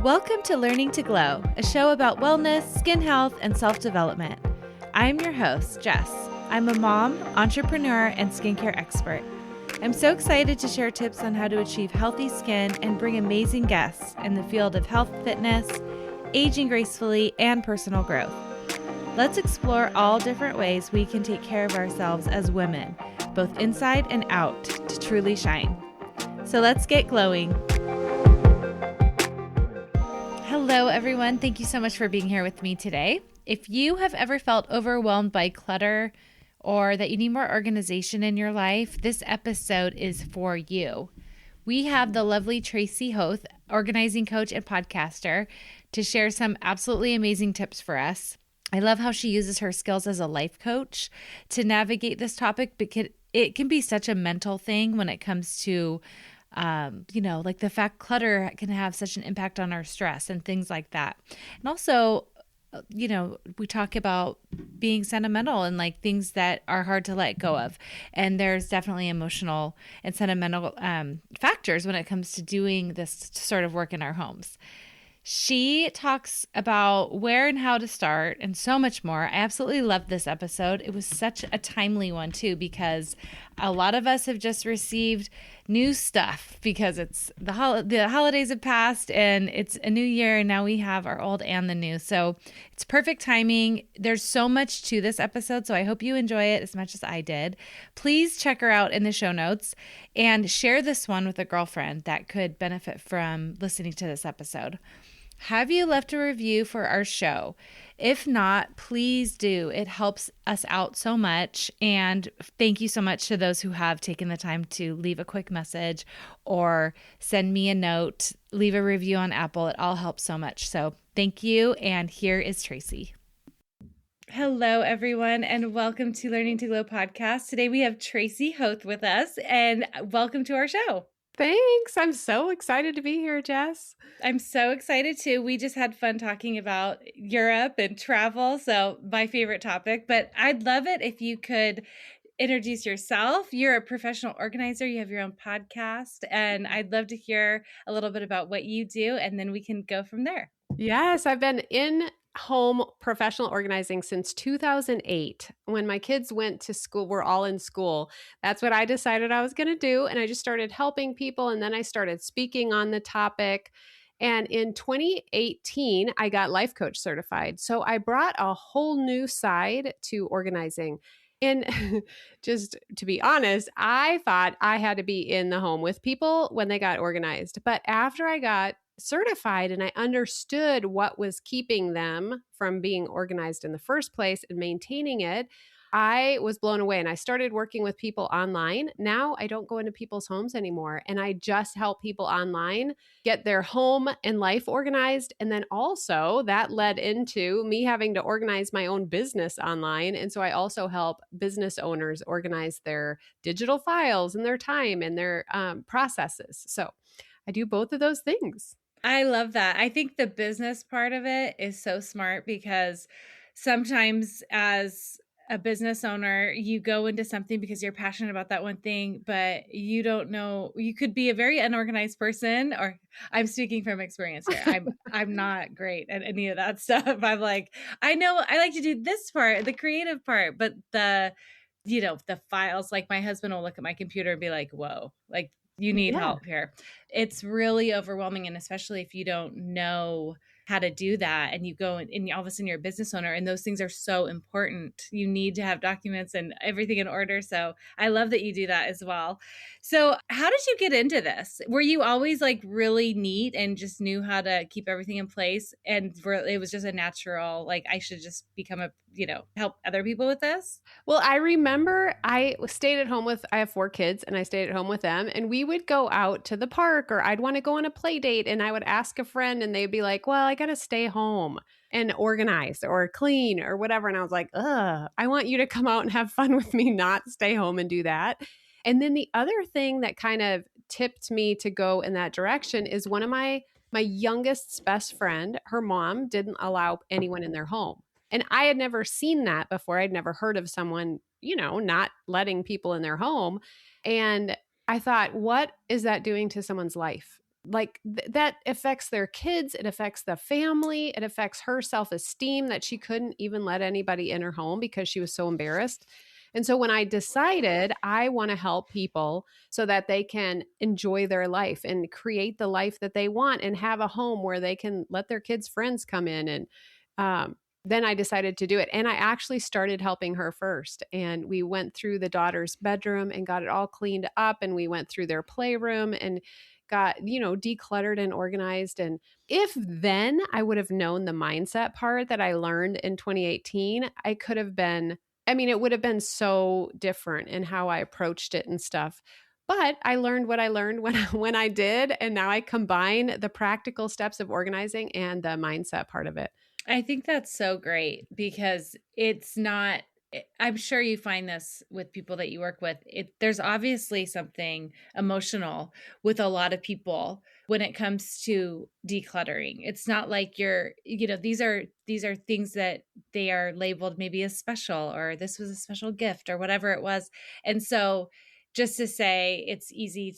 Welcome to Learning to Glow, a show about wellness, skin health, and self-development. I'm your host, Jess. I'm a mom, entrepreneur, and skincare expert. I'm so excited to share tips on how to achieve healthy skin and bring amazing guests in the field of health, fitness, aging gracefully, and personal growth. Let's explore all different ways we can take care of ourselves as women, both inside and out, to truly shine. So let's get glowing. Hello, everyone. Thank you so much for being here with me today. If you have ever felt overwhelmed by clutter or that you need more organization in your life, this episode is for you. We have the lovely Tracy Hoth, organizing coach and podcaster, to share some absolutely amazing tips for us. I love how she uses her skills as a life coach to navigate this topic because it can be such a mental thing when it comes to like the fact clutter can have such an impact on our stress and things like that. And also, we talk about being sentimental and like things that are hard to let go of. And there's definitely emotional and sentimental factors when it comes to doing this sort of work in our homes. She talks about where and how to start and so much more. I absolutely loved this episode. It was such a timely one too, because a lot of us have just received new stuff because it's the holidays have passed and it's a new year, and now we have our old and the new. So it's perfect timing. There's so much to this episode, so I hope you enjoy it as much as I did. Please check her out in the show notes and share this one with a girlfriend that could benefit from listening to this episode. Have you left a review for our show? If not, please do. It helps us out so much. And thank you so much to those who have taken the time to leave a quick message or send me a note, leave a review on Apple. It all helps so much. So thank you. And here is Tracy. Hello, everyone, and welcome to Learning to Glow podcast. Today we have Tracy Hoth with us, and welcome to our show. Thanks. I'm so excited to be here, Jess. I'm so excited too. We just had fun talking about Europe and travel, so my favorite topic. But I'd love it if you could introduce yourself. You're a professional organizer. You have your own podcast, and I'd love to hear a little bit about what you do, and then we can go from there. Yes, I've been in home professional organizing since 2008. When my kids went to school, we're all in school. That's what I decided I was going to do. And I just started helping people. And then I started speaking on the topic. And in 2018, I got life coach certified. So I brought a whole new side to organizing. And just to be honest, I thought I had to be in the home with people when they got organized. But after I got certified and I understood what was keeping them from being organized in the first place and maintaining it, I was blown away, and I started working with people online. Now I don't go into people's homes anymore, and I just help people online get their home and life organized. And then also that led into me having to organize my own business online. And so I also help business owners organize their digital files and their time and their processes. So I do both of those things. I love that. I think the business part of it is so smart because sometimes as a business owner, you go into something because you're passionate about that one thing, but you don't know, you could be a very unorganized person, or I'm speaking from experience here. I'm not great at any of that stuff. I'm like, I know I like to do this part, the creative part, but the files, like my husband will look at my computer and be like, whoa, like, you need help here. It's really overwhelming. And especially if you don't know how to do that and you go and all of a sudden you're a business owner and those things are so important. You need to have documents and everything in order. So I love that you do that as well. So how did you get into this? Were you always like really neat and just knew how to keep everything in place? And it was just a natural, like I should just become help other people with this? Well, I remember I have 4 kids and I stayed at home with them, and we would go out to the park, or I'd want to go on a play date and I would ask a friend and they'd be like, well, I got to stay home and organize or clean or whatever. And I was like, I want you to come out and have fun with me, not stay home and do that. And then the other thing that kind of tipped me to go in that direction is one of my youngest's best friend, her mom didn't allow anyone in their home. And I had never seen that before. I'd never heard of someone, not letting people in their home. And I thought, what is that doing to someone's life? that affects their kids. It affects the family. It affects her self-esteem that she couldn't even let anybody in her home because she was so embarrassed. And so when I decided I want to help people so that they can enjoy their life and create the life that they want and have a home where they can let their kids' friends come in, and then I decided to do it. And I actually started helping her first. And we went through the daughter's bedroom and got it all cleaned up. And we went through their playroom and got, decluttered and organized. And if then I would have known the mindset part that I learned in 2018, it would have been so different in how I approached it and stuff. But I learned what I learned when I did. And now I combine the practical steps of organizing and the mindset part of it. I think that's so great because it's not, I'm sure you find this with people that you work with. There's obviously something emotional with a lot of people when it comes to decluttering. It's not like these are things that they are labeled maybe as special, or this was a special gift or whatever it was. And so just to say it's easy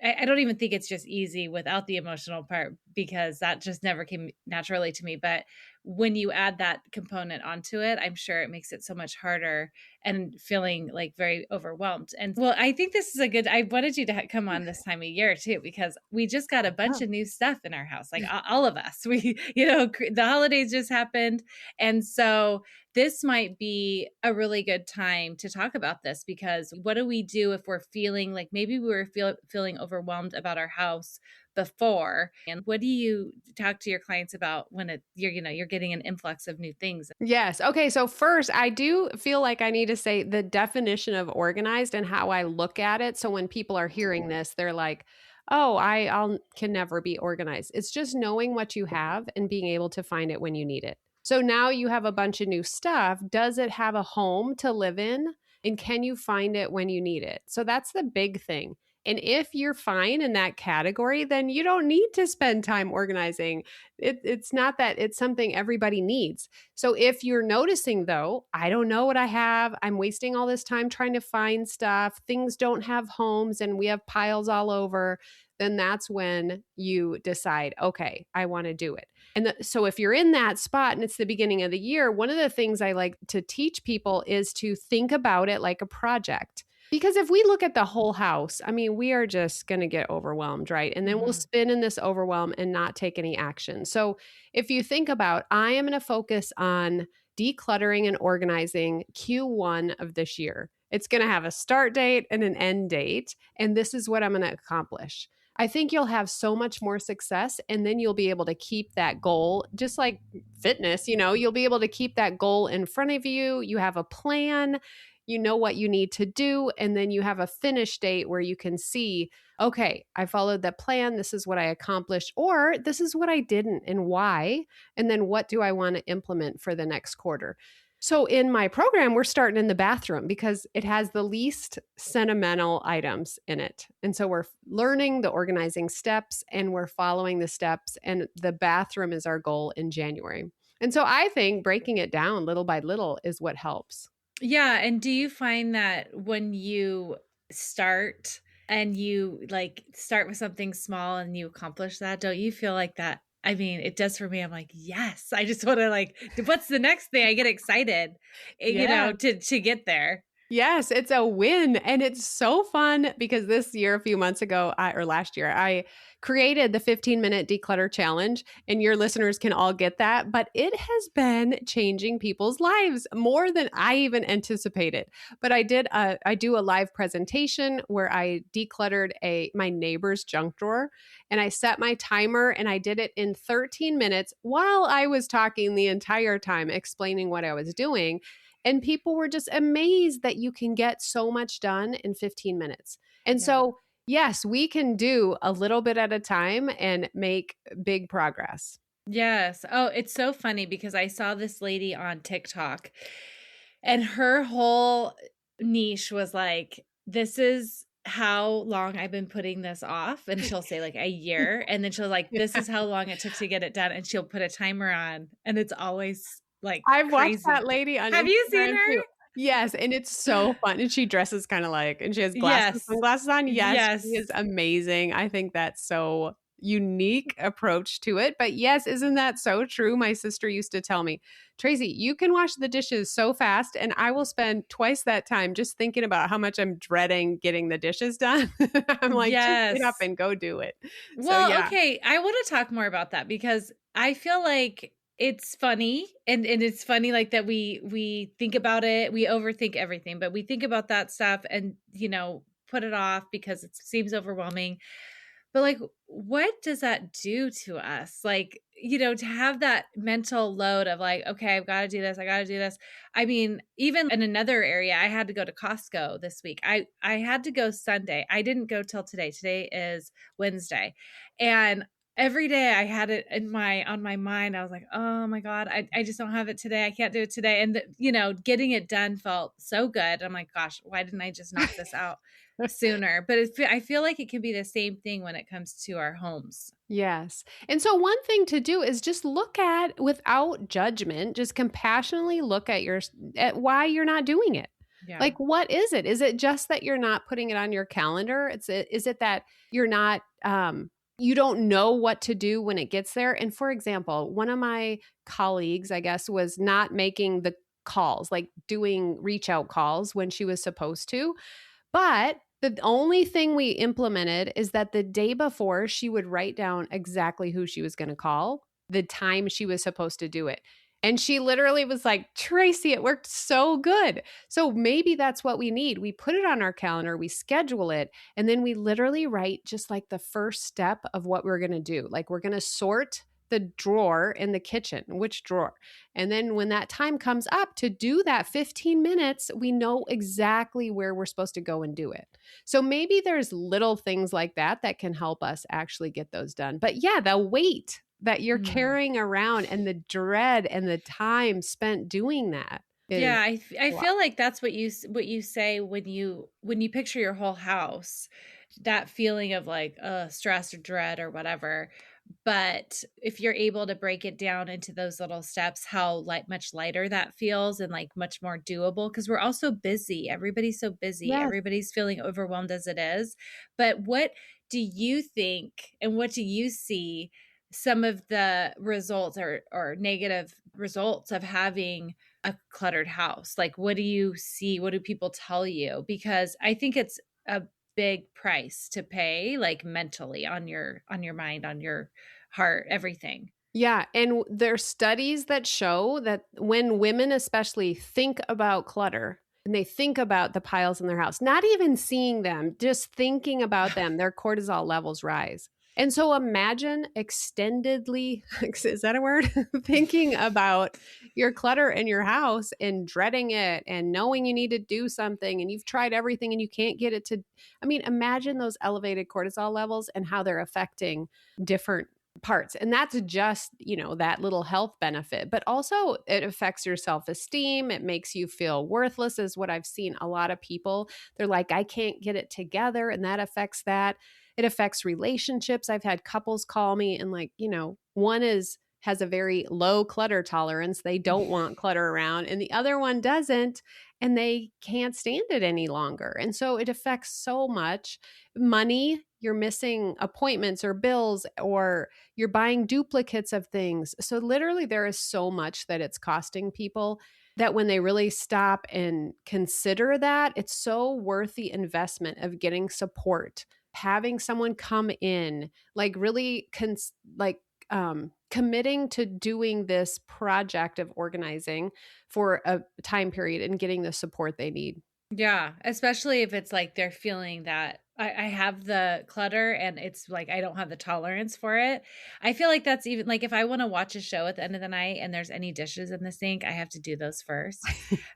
I don't even think it's just easy without the emotional part, because that just never came naturally to me. But when you add that component onto it, I'm sure it makes it so much harder and feeling like very overwhelmed. And well, I think this is I wanted you to come on this time of year too, because we just got a bunch of new stuff in our house, like all of us. The holidays just happened. And so this might be a really good time to talk about this, because what do we do if we're feeling like maybe we were feeling overwhelmed about our house before? And what do you talk to your clients about when you're getting an influx of new things? Yes. Okay. So first, I do feel like I need to say the definition of organized and how I look at it. So when people are hearing this, they're like, oh, I can never be organized. It's just knowing what you have and being able to find it when you need it. So now you have a bunch of new stuff. Does it have a home to live in? And can you find it when you need it? So that's the big thing. And if you're fine in that category, then you don't need to spend time organizing. It's not that it's something everybody needs. So if you're noticing, though, I don't know what I have, I'm wasting all this time trying to find stuff, things don't have homes and we have piles all over, then that's when you decide, okay, I want to do it. And so if you're in that spot and it's the beginning of the year, one of the things I like to teach people is to think about it like a project. Because if we look at the whole house, we are just going to get overwhelmed, right? And then we'll spin in this overwhelm and not take any action. So if you think about, I am going to focus on decluttering and organizing Q1 of this year. It's going to have a start date and an end date. And this is what I'm going to accomplish. I think you'll have so much more success, and then you'll be able to keep that goal, just like fitness, you'll be able to keep that goal in front of you. You have a plan, you know what you need to do, and then you have a finish date where you can see, okay, I followed the plan. This is what I accomplished, or this is what I didn't and why, and then what do I want to implement for the next quarter? So in my program, we're starting in the bathroom because it has the least sentimental items in it. And so we're learning the organizing steps and we're following the steps, and the bathroom is our goal in January. And so I think breaking it down little by little is what helps. Yeah. And do you find that when you start and you start with something small and you accomplish that, don't you feel like that? It does for me. I'm like, yes, I just want to what's the next thing? I get excited, to get there. Yes, it's a win. And it's so fun because this year, a few months ago, last year, I created the 15-minute declutter challenge, and your listeners can all get that. But it has been changing people's lives more than I even anticipated. But I do a live presentation where I decluttered my neighbor's junk drawer, and I set my timer, and I did it in 13 minutes while I was talking the entire time, explaining what I was doing. And people were just amazed that you can get so much done in 15 minutes. And so, yes, we can do a little bit at a time and make big progress. Yes. Oh, it's so funny because I saw this lady on TikTok, and her whole niche was like, this is how long I've been putting this off. And she'll say like a year. And then she'll this is how long it took to get it done. And she'll put a timer on, and it's always I've crazy. watched that lady on Have Instagram you seen her? too. Yes, and it's so fun. And she dresses kind of and she has sunglasses on. Yes, she is amazing. I think that's so unique approach to it. But yes, isn't that so true? My sister used to tell me, Tracy, you can wash the dishes so fast, and I will spend twice that time just thinking about how much I'm dreading getting the dishes done. I'm like, just get up Yes. and go do it. So Well, yeah. okay, I want to talk more about that because I feel like it's funny and it's funny like that we think about it, we overthink everything, but we think about that stuff and put it off because it seems overwhelming. But like what does that do to us? Like, to have that mental load of like, okay, I've got to do this, I got to do this. I mean, even in another area, I had to go to Costco this week. I had to go Sunday. I didn't go till today. Today is Wednesday. And every day I had it on my mind. I was like, oh my God, I just don't have it today. I can't do it today. And getting it done felt so good. I'm like, gosh, why didn't I just knock this out sooner? But I feel like it can be the same thing when it comes to our homes. Yes. And so one thing to do is just look at without judgment, just compassionately look at why you're not doing it. Yeah. Like what is it? Is it just that you're not putting it on your calendar? Is it that you're not you don't know what to do when it gets there? And for example, one of my colleagues, I guess, was not making the calls, like doing reach out calls when she was supposed to. But the only thing we implemented is that the day before, she would write down exactly who she was going to call, the time she was supposed to do it. And she literally was like, Tracy, it worked so good. So maybe that's what we need. We put it on our calendar, we schedule it, and then we literally write just like the first step of what we're going to do. Like we're going to sort the drawer in the kitchen, which drawer. And then when that time comes up to do that 15 minutes, we know exactly where we're supposed to go and do it. So maybe there's little things like that that can help us actually get those done. But yeah, the weight that you're Mm. carrying around and the dread and the time spent doing that is Yeah, I a lot. feel like that's what you say when you picture your whole house, that feeling of like stress or dread or whatever. But if you're able to break it down into those little steps, how much lighter that feels and like much more doable because we're also busy. Everybody's so busy. Yes. Everybody's feeling overwhelmed as it is. But what do you think and what do you see some of the results or negative results of having a cluttered house? Like, what do you see? What do people tell you? Because I think it's a big price to pay, like mentally on your mind, on your heart, everything. Yeah. And there's studies that show that when women especially think about clutter and they think about the piles in their house, not even seeing them, just thinking about them, their cortisol levels rise. And so imagine extendedly, is that a word? Thinking about your clutter in your house and dreading it and knowing you need to do something and you've tried everything and you can't get it to. I mean, imagine those elevated cortisol levels and how they're affecting different parts. And that's just, that little health benefit, but also it affects your self-esteem. It makes you feel worthless is what I've seen a lot of people. They're like, I can't get it together. And that affects that. It affects relationships. I've had couples call me and like, one has a very low clutter tolerance. They don't want clutter around and the other one doesn't and they can't stand it any longer. And so it affects so much money. You're missing appointments or bills or you're buying duplicates of things. So literally there is so much that it's costing people that when they really stop and consider that, it's so worth the investment of getting support, having someone come in, like really committing to doing this project of organizing for a time period and getting the support they need. Yeah, especially if it's like they're feeling that I have the clutter and it's like I don't have the tolerance for it. I feel like that's even like if I want to watch a show at the end of the night and there's any dishes in the sink, I have to do those first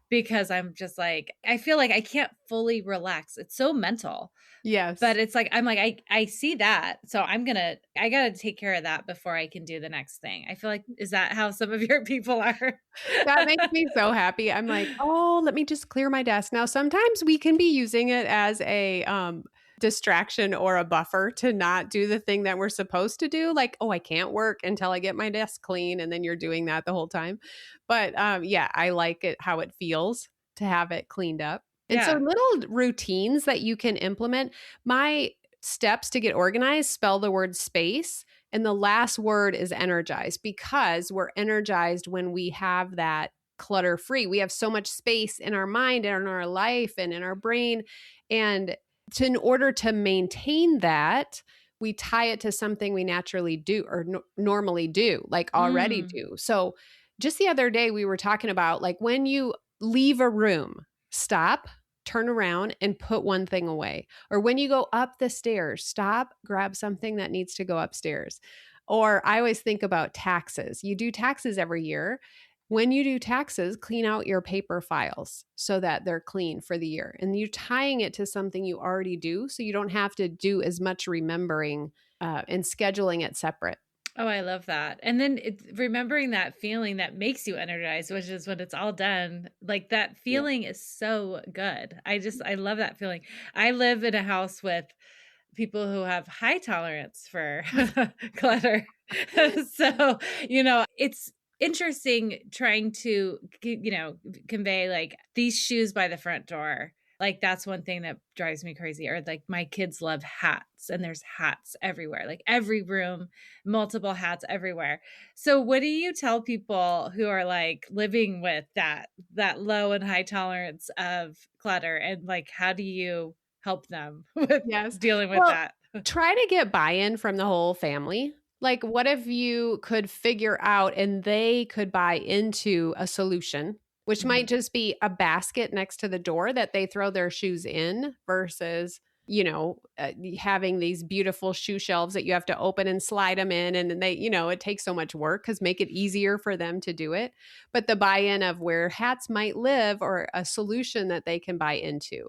because I'm just like, I feel like I can't fully relax. It's so mental. But Yes. it's like I'm like I see that. So I got to take care of that before I can do the next thing. I feel like is that how some of your people are? That makes me so happy. I'm like, oh, let me just clear my desk. Now, sometimes we can be using it as a distraction or a buffer to not do the thing that we're supposed to do. Like, oh, I can't work until I get my desk clean. And then you're doing that the whole time. But yeah, I like it how it feels to have it cleaned up. And so Yeah. little routines that you can implement. My steps to get organized, spell the word space. And the last word is energized, because we're energized when we have that clutter free. We have so much space in our mind and in our life and in our brain. And in order to maintain that, we tie it to something we naturally do or normally do, like already Mm. do. So just the other day, we were talking about like when you leave a room, stop, turn around and put one thing away. Or when you go up the stairs, stop, grab something that needs to go upstairs. Or I always think about taxes. You do taxes every year. When you do taxes, clean out your paper files so that they're clean for the year. And you're tying it to something you already do, so you don't have to do as much remembering and scheduling it separate. Oh, I love that. And then remembering that feeling that makes you energized, which is when it's all done. Like that Yeah. feeling is so good. I love that feeling. I live in a house with people who have high tolerance for clutter. So, it's interesting trying to, convey like these shoes by the front door. Like that's one thing that drives me crazy. Or like my kids love hats and there's hats everywhere, like every room, multiple hats everywhere. So what do you tell people who are like living with that low and high tolerance of clutter, and like how do you help them with Yes. dealing with Well, that? try to get buy-in from the whole family. Like, what if you could figure out and they could buy into a solution, which Mhm. might just be a basket next to the door that they throw their shoes in versus, having these beautiful shoe shelves that you have to open and slide them in. And then it takes so much work, because make it easier for them to do it. But the buy-in of where hats might live, or a solution that they can buy into.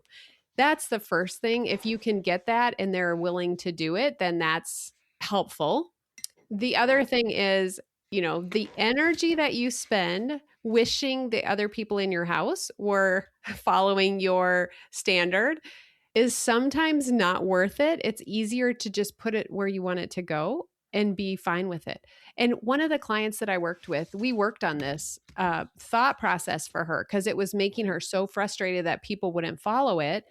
That's the first thing. If you can get that and they're willing to do it, then that's helpful. The other thing is, the energy that you spend wishing the other people in your house were following your standard is sometimes not worth it. It's easier to just put it where you want it to go and be fine with it. And one of the clients that I worked with, we worked on this thought process for her, because it was making her so frustrated that people wouldn't follow it.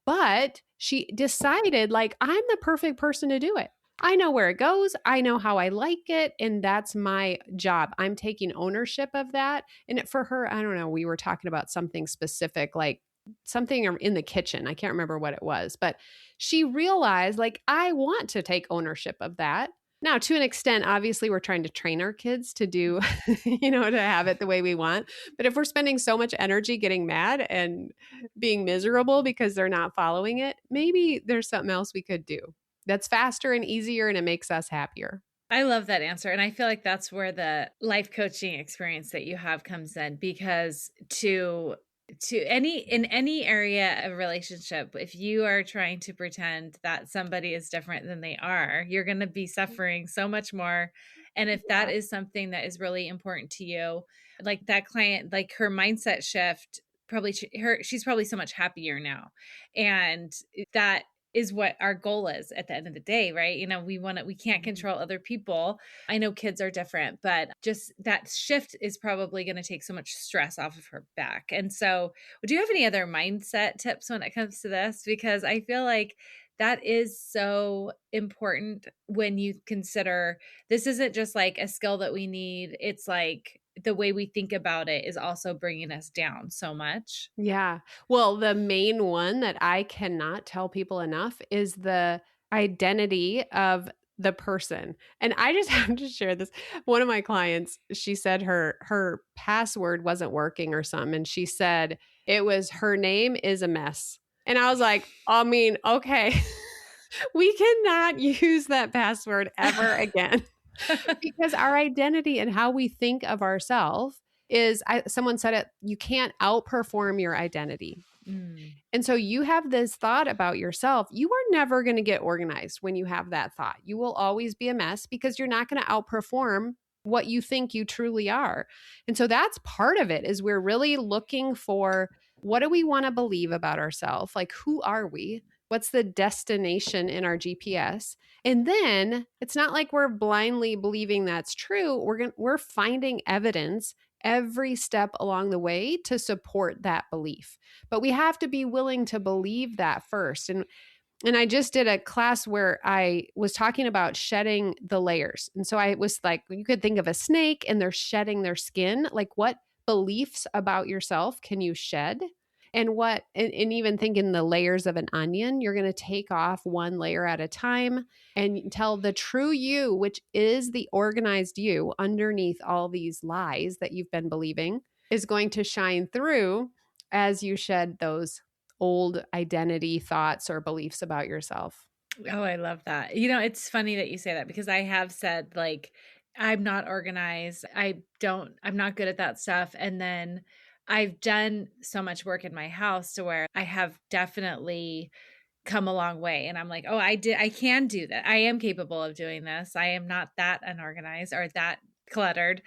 But she decided, like, I'm the perfect person to do it. I know where it goes. I know how I like it. And that's my job. I'm taking ownership of that. And for her, I don't know, we were talking about something specific, like something in the kitchen. I can't remember what it was, but she realized, like, I want to take ownership of that. Now, to an extent, obviously, we're trying to train our kids to do, to have it the way we want. But if we're spending so much energy getting mad and being miserable because they're not following it, maybe there's something else we could do that's faster and easier, and it makes us happier. I love that answer. And I feel like that's where the life coaching experience that you have comes in, because in any area of relationship, if you are trying to pretend that somebody is different than they are, you're going to be suffering so much more. And if that Yeah. is something that is really important to you, like that client, like her mindset shift, probably she's probably so much happier now. And that is what our goal is at the end of the day, right? We can't control other people. I know kids are different, but just that shift is probably going to take so much stress off of her back. And so, do you have any other mindset tips when it comes to this? Because I feel like that is so important when you consider this isn't just like a skill that we need. It's like the way we think about it is also bringing us down so much. Yeah. Well, the main one that I cannot tell people enough is the identity of the person. And I just have to share this. One of my clients, she said her password wasn't working or something, and she said it was her name is a mess. And I was like, I mean, okay. We cannot use that password ever again. Because our identity and how we think of ourselves is, someone said it, you can't outperform your identity. Mm. And so you have this thought about yourself. You are never going to get organized when you have that thought. You will always be a mess because you're not going to outperform what you think you truly are. And so that's part of it, is we're really looking for, what do we want to believe about ourselves? Like, who are we? What's the destination in our GPS? And then it's not like we're blindly believing that's true. We're finding evidence every step along the way to support that belief. But we have to be willing to believe that first. And And I just did a class where I was talking about shedding the layers. And so I was like, you could think of a snake and they're shedding their skin. Like, what beliefs about yourself can you shed? And even thinking the layers of an onion, you're going to take off one layer at a time and tell the true you, which is the organized you underneath all these lies that you've been believing, is going to shine through as you shed those old identity thoughts or beliefs about yourself. Oh, I love that. It's funny that you say that because I have said, like, I'm not organized. I'm not good at that stuff. And then I've done so much work in my house to where I have definitely come a long way. And I'm like, oh, I can do that. I am capable of doing this. I am not that unorganized or that cluttered.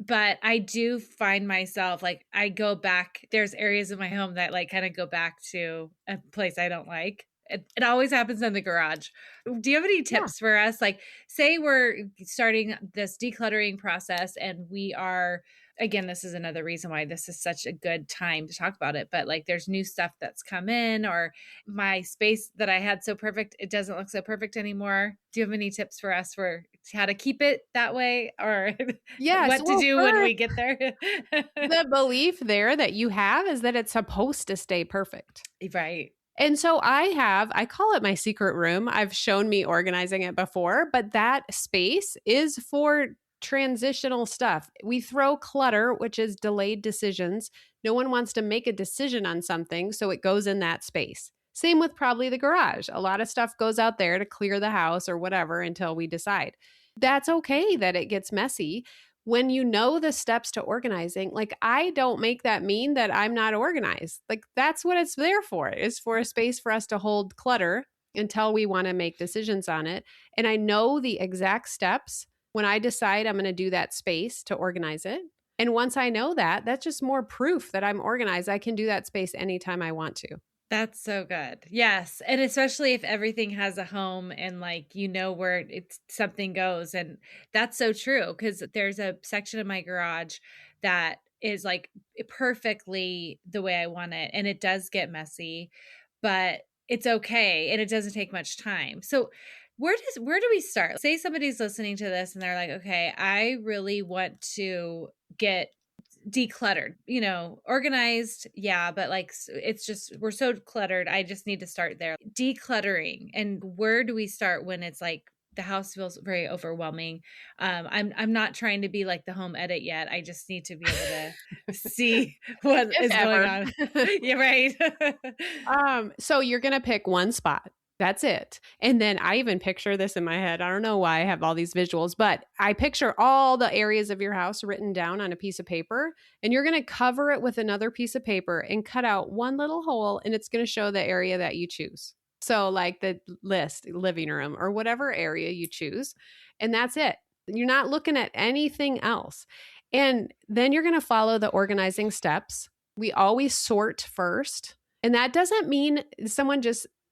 But I do find myself like I go back. There's areas of my home that like kind of go back to a place I don't like. It always happens in the garage. Do you have any Yeah. tips for us? Like, say we're starting this decluttering process and we are, again, this is another reason why this is such a good time to talk about it. But like, there's new stuff that's come in, or my space that I had so perfect, it doesn't look so perfect anymore. Do you have any tips for us for how to keep it that way, or Yes. what to Well, do when we first, get there? the belief there that you have is that it's supposed to stay perfect. Right. And so I call it my secret room. I've shown me organizing it before, but that space is for transitional stuff. We throw clutter, which is delayed decisions. No one wants to make a decision on something, so it goes in that space. Same with probably the garage. A lot of stuff goes out there to clear the house or whatever until we decide. That's okay that it gets messy. When you know the steps to organizing, like I don't make that mean that I'm not organized. Like that's what it's there for, is for a space for us to hold clutter until we want to make decisions on it. And I know the exact steps when I decide I'm going to do that space to organize it. And once I know that, that's just more proof that I'm organized. I can do that space anytime I want to. That's so good. Yes. And especially if everything has a home and like where it's something goes. And that's so true because there's a section of my garage that is like perfectly the way I want it. And it does get messy, but it's okay. And it doesn't take much time. So where do we start? Say somebody's listening to this and they're like, okay, I really want to get decluttered, organized. Yeah. But like, it's just, we're so cluttered. I just need to start there. Decluttering. And where do we start when it's like, the house feels very overwhelming. I'm not trying to be like the home edit yet. I just need to be able to see what If is going ever. on. Yeah, right. So you're going to pick one spot. That's it. And then I even picture this in my head. I don't know why I have all these visuals, but I picture all the areas of your house written down on a piece of paper, and you're going to cover it with another piece of paper and cut out one little hole, and it's going to show the area that you choose. So like the list, living room, or whatever area you choose. And that's it. You're not looking at anything else. And then you're going to follow the organizing steps. We always sort first. And that doesn't mean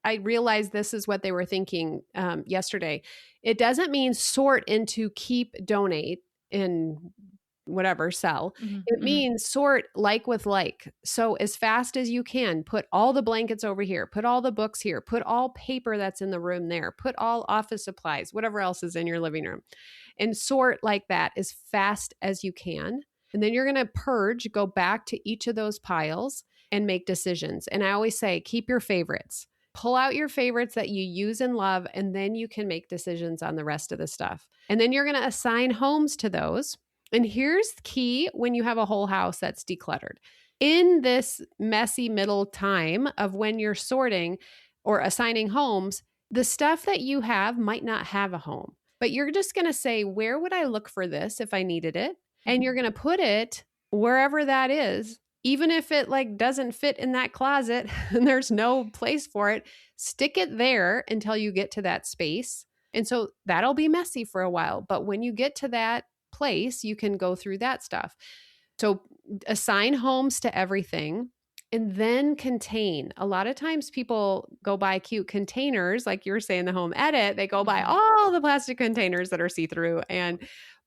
I realized this is what they were thinking yesterday. It doesn't mean sort into keep, donate, in whatever cell. Mm-hmm, It means sort like with like. So as fast as you can, put all the blankets over here, put all the books here, put all paper that's in the room there, put all office supplies, whatever else is in your living room, and sort like that as fast as you can. And then you're going to purge, go back to each of those piles and make decisions. And I always say, keep your favorites. Pull out your favorites that you use and love, and then you can make decisions on the rest of the stuff. And then you're going to assign homes to those. And here's the key when you have a whole house that's decluttered. In this messy middle time of when you're sorting or assigning homes, the stuff that you have might not have a home, but you're just going to say, where would I look for this if I needed it? And you're going to put it wherever that is. Even if it like doesn't fit in that closet and there's no place for it, stick it there until you get to that space. And so that'll be messy for a while. But when you get to that place, you can go through that stuff. So assign homes to everything and then contain. A lot of times people go buy cute containers, like you were saying, the home edit, they go buy all the plastic containers that are see-through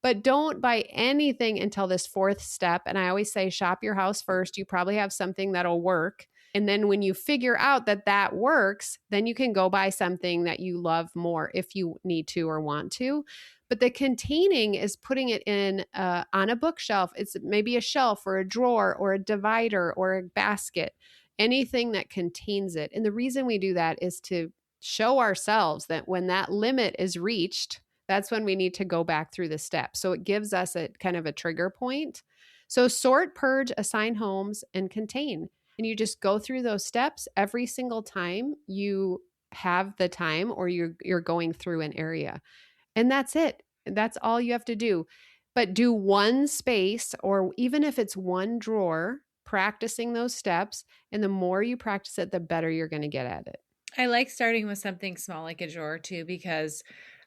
but don't buy anything until this fourth step. And I always say, shop your house first. You probably have something that'll work. And then when you figure out that that works, then you can go buy something that you love more if you need to or want to. But the containing is putting it in on a bookshelf. It's maybe a shelf or a drawer or a divider or a basket, anything that contains it. And the reason we do that is to show ourselves that when that limit is reached, that's when we need to go back through the steps. So it gives us a kind of a trigger point. So sort, purge, assign homes, and contain. And you just go through those steps every single time you have the time or you're going through an area. And that's it. That's all you have to do. But do one space, or even if it's one drawer, practicing those steps. And the more you practice it, the better you're going to get at it. I like starting with something small like a drawer too, because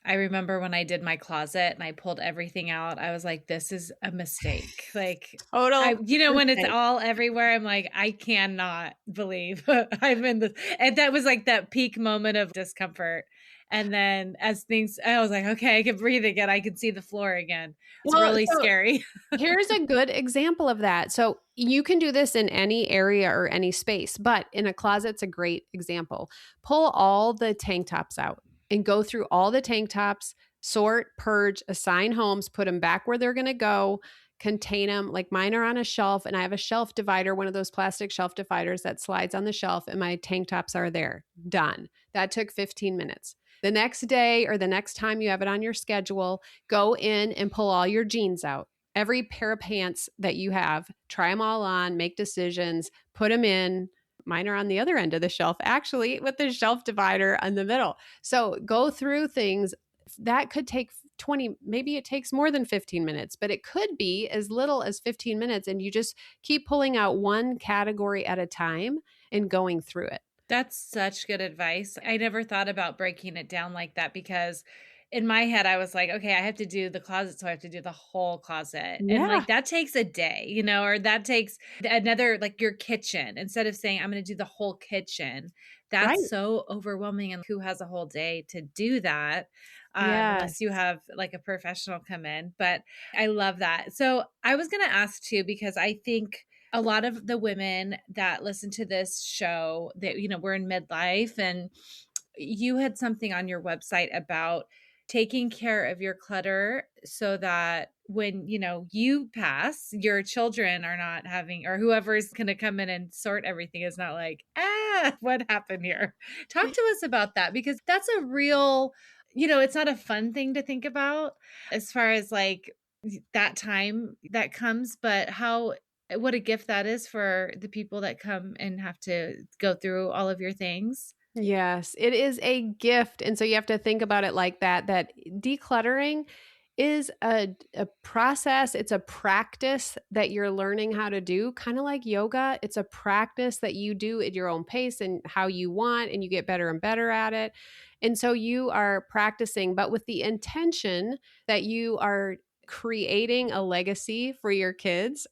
I remember when I did my closet and I pulled everything out, I was like, this is a mistake. Like, Total. when it's all everywhere, I'm like, I cannot believe I'm in this. And that was like that peak moment of discomfort. And then as things, I was like, okay, I can breathe again. I can see the floor again. It's really scary. Here's a good example of that. So you can do this in any area or any space, but in a closet, it's a great example. Pull all the tank tops out and go through all the tank tops, sort, purge, assign homes, put them back where they're going to go, contain them. Like mine are on a shelf, and I have a shelf divider, one of those plastic shelf dividers that slides on the shelf, and my tank tops are there. Done. That took 15 minutes. The next day or the next time you have it on your schedule, go in and pull all your jeans out. Every pair of pants that you have, try them all on, make decisions, put them in. Mine are on the other end of the shelf, actually, with the shelf divider in the middle. So go through things. That could take 20, maybe it takes more than 15 minutes, but it could be as little as 15 minutes. And you just keep pulling out one category at a time and going through it. That's such good advice. I never thought about breaking it down like that, because in my head, I was like, okay, I have to do the closet, so I have to do the whole closet. Yeah. And like that takes a day, or that takes another, like your kitchen. Instead of saying, I'm going to do the whole kitchen, that's Right. so overwhelming. And who has a whole day to do that? Yeah. Unless you have like a professional come in. But I love that. So I was going to ask too, because I think a lot of the women that listen to this show that, we're in midlife, and you had something on your website about taking care of your clutter so that when, you pass, your children are not having, or whoever's going to come in and sort everything is not like, what happened here? Talk to us about that, because that's a real, it's not a fun thing to think about as far as like that time that comes, but what a gift that is for the people that come and have to go through all of your things. Yes, it is a gift. And so you have to think about it like that decluttering is a process. It's a practice that you're learning how to do, kind of like yoga. It's a practice that you do at your own pace and how you want, and you get better and better at it. And so you are practicing, but with the intention that you are creating a legacy for your kids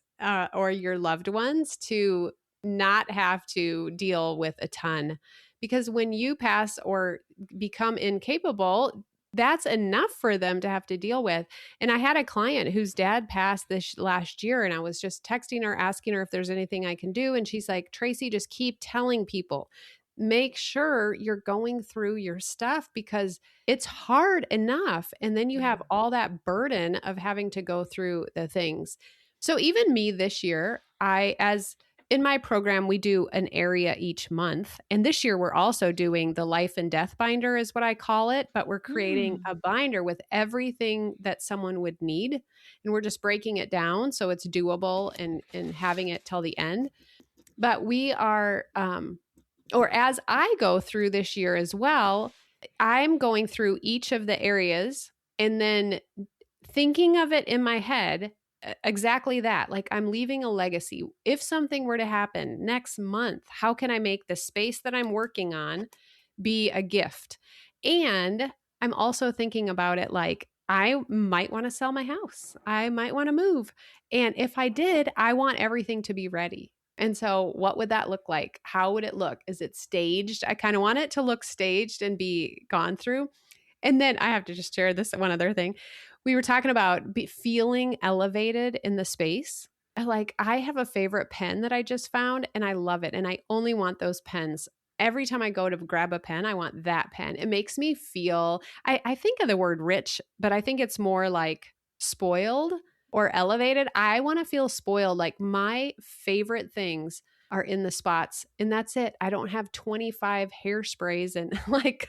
or your loved ones to not have to deal with a ton. Because when you pass or become incapable, that's enough for them to have to deal with. And I had a client whose dad passed this last year, and I was just texting her, asking her if there's anything I can do. And she's like, Tracy, just keep telling people, make sure you're going through your stuff because it's hard enough. And then you have all that burden of having to go through the things. So even me this year, in my program, we do an area each month. And this year, we're also doing the life and death binder is what I call it. But we're creating a binder with everything that someone would need. And we're just breaking it down so it's doable and having it till the end. But we are, or as I go through this year as well, I'm going through each of the areas and then thinking of it in my head exactly that. Like I'm leaving a legacy. If something were to happen next month, how can I make the space that I'm working on be a gift? And I'm also thinking about it like I might want to sell my house. I might want to move. And if I did, I want everything to be ready. And so what would that look like? How would it look? Is it staged? I kind of want it to look staged and be gone through. And then I have to just share this one other thing. We were talking about feeling elevated in the space. like I have a favorite pen that I just found and I love it. And I only want those pens. Every time I go to grab a pen, I want that pen. It makes me feel, I think of the word rich, but I think it's more like spoiled or elevated. I want to feel spoiled. Like my favorite things are in the spots and that's it. I don't have 25 hairsprays and like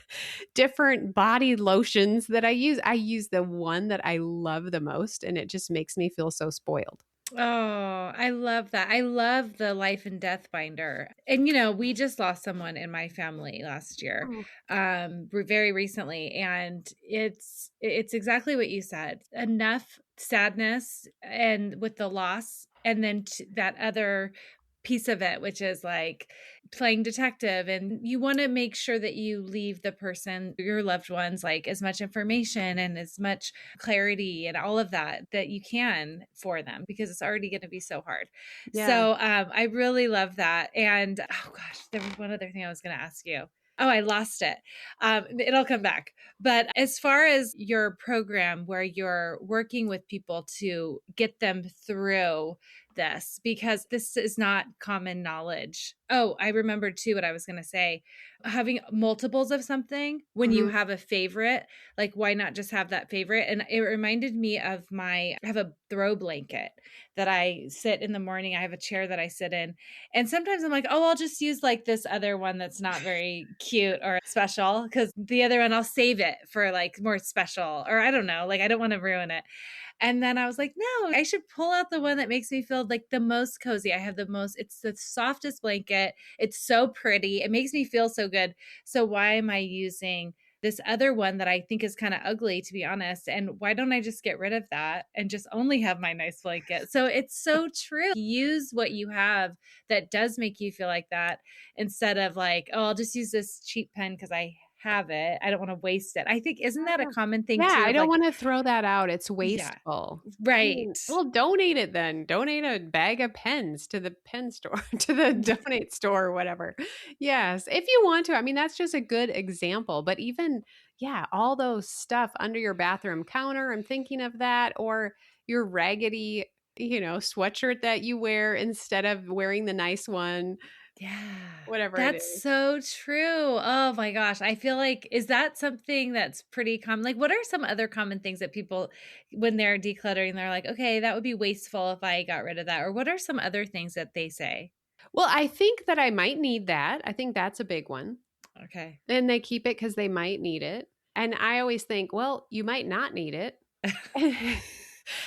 different body lotions that I use. I use the one that I love the most and it just makes me feel so spoiled. Oh, I love that. I love the life and death binder. And we just lost someone in my family last year, Oh, very recently, and it's exactly what you said. Enough sadness and with the loss, and then that other piece of it, which is like playing detective, and you want to make sure that you leave the person, your loved ones, like as much information and as much clarity and all of that that you can for them, because it's already going to be so hard. yeah. So I really love that. And oh gosh, there was one other thing I was going to ask you. Oh, I lost it. It'll come back. But as far as your program where you're working with people to get them through this, because this is not common knowledge. Oh, I remembered too what I was going to say. Having multiples of something when you Mhm. have a favorite, like why not just have that favorite? And it reminded me of I have a throw blanket that I sit in the morning. I have a chair that I sit in. And sometimes I'm like, oh, I'll just use like this other one that's not very cute or special, because the other one I'll save it for like more special, or I don't know, like I don't want to ruin it. And then I was like, no, I should pull out the one that makes me feel like the most cozy. I have it's the softest blanket. It's so pretty. It makes me feel so good. So why am I using this other one that I think is kind of ugly, to be honest? And why don't I just get rid of that and just only have my nice blanket? So it's so true. Use what you have that does make you feel like that, instead of like, oh, I'll just use this cheap pen because I have it. I don't want to waste it. I think, isn't that a common thing Yeah, too, I of don't like, wanna throw that out, it's yeah, wasteful. I right. mean, well, donate it then. Donate a bag of pens to the pen store, to the donate store or whatever. Yes, if you want to, I mean, that's just a good example, but even yeah, all those stuff under your bathroom counter, I'm thinking of that, or your raggedy, sweatshirt that you wear instead of wearing the nice one, Yeah. whatever it That's is. so true. Oh my gosh. I feel like, is that something that's pretty common? Like, what are some other common things that people, when they're decluttering, they're like, okay, that would be wasteful if I got rid of that? Or what are some other things that they say? Well, I think that I might need that. I think that's a big one. Okay. And they keep it because they might need it. And I always think, well, you might not need it.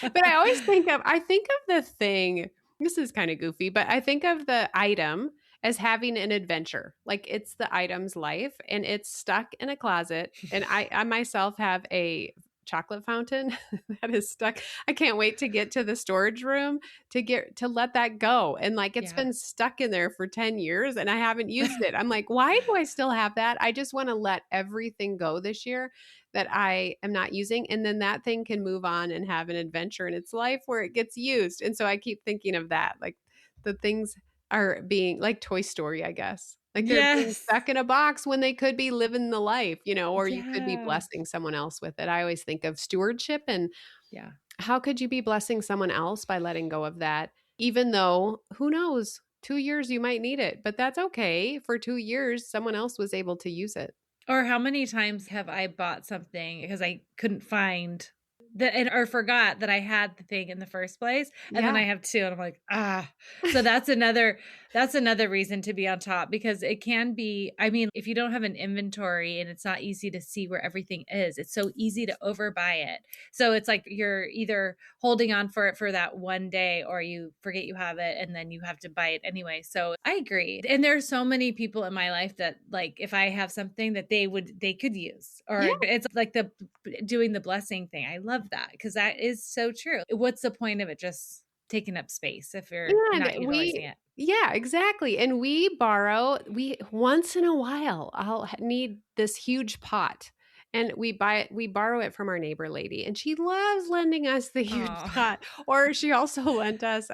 But I think of the thing, this is kind of goofy, but I think of the item as having an adventure. Like it's the item's life and it's stuck in a closet. And I myself have a chocolate fountain that is stuck. I can't wait to get to the storage room to let that go. And like it's Yeah. been stuck in there for 10 years and I haven't used it. I'm like, why do I still have that? I just want to let everything go this year that I am not using. And then that thing can move on and have an adventure in its life where it gets used. And so I keep thinking of that. Like the things are being like Toy Story, I guess. Like they're being Yes. stuck in a box when they could be living the life, or you could be Yeah. blessing someone else with it. I always think of stewardship and Yeah. how could you be blessing someone else by letting go of that? Even though, who knows, 2 years you might need it, but that's okay. For 2 years, someone else was able to use it. Or how many times have I bought something because I couldn't find that, and or forgot that I had the thing in the first place, and then Yeah. I have two, and I'm like, ah. So that's another reason to be on top, because it can be. I mean, if you don't have an inventory and it's not easy to see where everything is, it's so easy to overbuy it. So it's like you're either holding on for it for that one day, or you forget you have it and then you have to buy it anyway. So I agree. And there's so many people in my life that, like, if I have something that they could use, Yeah. or it's like the doing the blessing thing. I love that, because that is so true. What's the point of it just taking up space if you're And not utilizing it? yeah, exactly. And we once in a while, need this huge pot and we borrow it from our neighbor lady and she loves lending us the huge Oh, pot. Or she also lent us,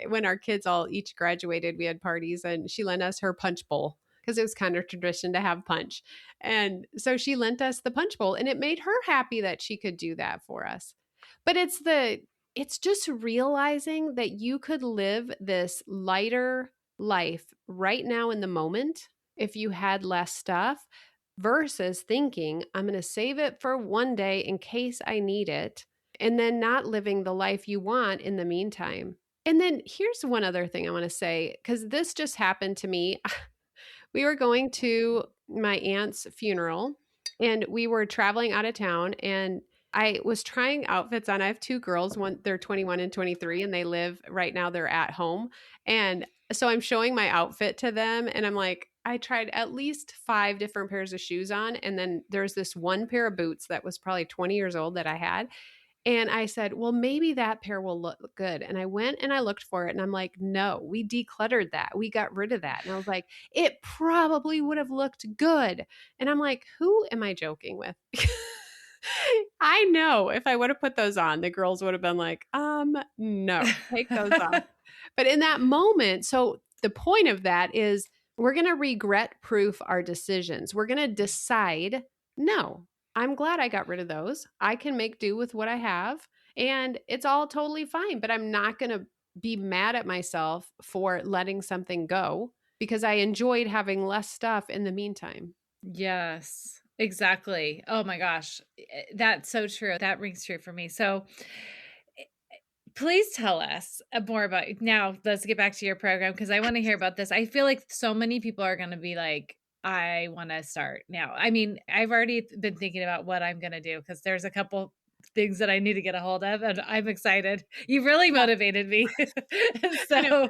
when our kids all each graduated, we had parties and she lent us her punch bowl because it was kind of tradition to have punch. And so she lent us the punch bowl and it made her happy that she could do that for us. But it's it's just realizing that you could live this lighter life right now in the moment if you had less stuff versus thinking, I'm going to save it for one day in case I need it, and then not living the life you want in the meantime. And then here's one other thing I want to say, because this just happened to me. We were going to my aunt's funeral and we were traveling out of town, and I was trying outfits on. I have two girls, one they're 21 and 23, and they live right now, they're at home. And so I'm showing my outfit to them, and I'm like, I tried at least 5 different pairs of shoes on, and then there's this one pair of boots that was probably 20 years old that I had. And I said, well, maybe that pair will look good. And I went and I looked for it, and I'm like, no, we decluttered that. We got rid of that. And I was like, it probably would have looked good. And I'm like, who am I joking with? I know if I would have put those on, the girls would have been like, no, take those off. But in that moment, so the point of that is we're going to regret proof our decisions. We're going to decide, no, I'm glad I got rid of those. I can make do with what I have, and it's all totally fine. But I'm not going to be mad at myself for letting something go because I enjoyed having less stuff in the meantime. Yes, exactly. Oh my gosh. That's so true. That rings true for me. So please tell us more about now. Let's get back to your program because I want to hear about this. I feel like so many people are going to be like, I want to start now. I mean, I've already been thinking about what I'm going to do because there's a couple things that I need to get a hold of, and I'm excited. You really motivated me. So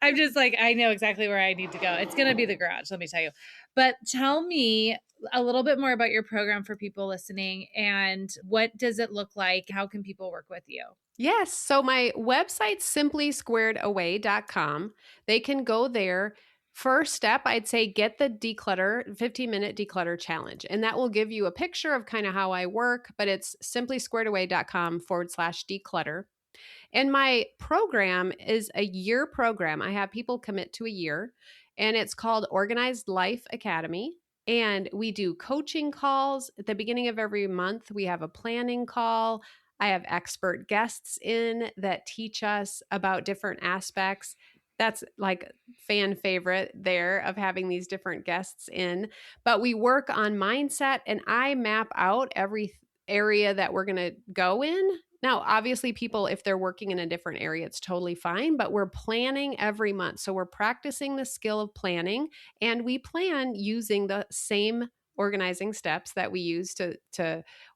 I'm just like, I know exactly where I need to go. It's going to be the garage, let me tell you. But tell me a little bit more about your program for people listening, and what does it look like? How can people work with you? Yes. So my website's simplysquaredaway.com. They can go there. First step, I'd say get the 15-minute declutter challenge. And that will give you a picture of kind of how I work, but it's simplysquaredaway.com/declutter. And my program is a year program. I have people commit to a year, and it's called Organized Life Academy. And we do coaching calls at the beginning of every month. We have a planning call. I have expert guests in that teach us about different aspects. That's like fan favorite there of having these different guests in. But we work on mindset, and I map out every area that we're going to go in. Now, obviously, people, if they're working in a different area, it's totally fine, but we're planning every month. So we're practicing the skill of planning, and we plan using the same organizing steps that we use to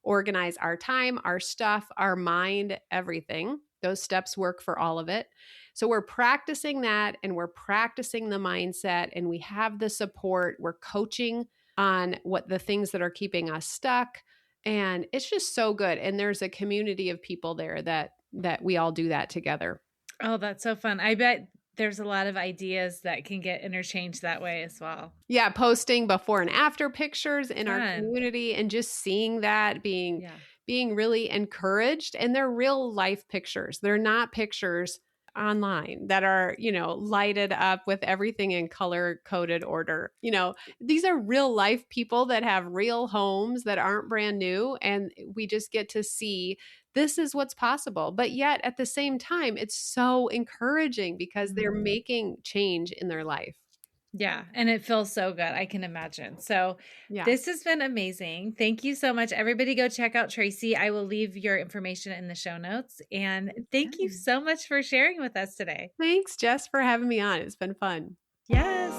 organize our time, our stuff, our mind, everything. Those steps work for all of it. So we're practicing that, and we're practicing the mindset, and we have the support. We're coaching on what the things that are keeping us stuck. And it's just so good. And there's a community of people there that we all do that together. Oh, that's so fun. I bet there's a lot of ideas that can get interchanged that way as well. Yeah, posting before and after pictures in our community, and just seeing that being really encouraged. And they're real life pictures. They're not pictures online that are, lighted up with everything in color coded order. These are real life people that have real homes that aren't brand new. And we just get to see this is what's possible. But yet at the same time, it's so encouraging because they're making change in their life. Yeah. And it feels so good. I can imagine. So This has been amazing. Thank you so much. Everybody go check out Tracy. I will leave your information in the show notes. And thank you so much for sharing with us today. Thanks, Jess, for having me on. It's been fun. Yes.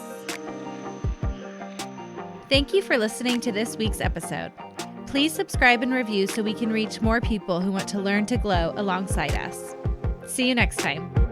Thank you for listening to this week's episode. Please subscribe and review so we can reach more people who want to learn to glow alongside us. See you next time.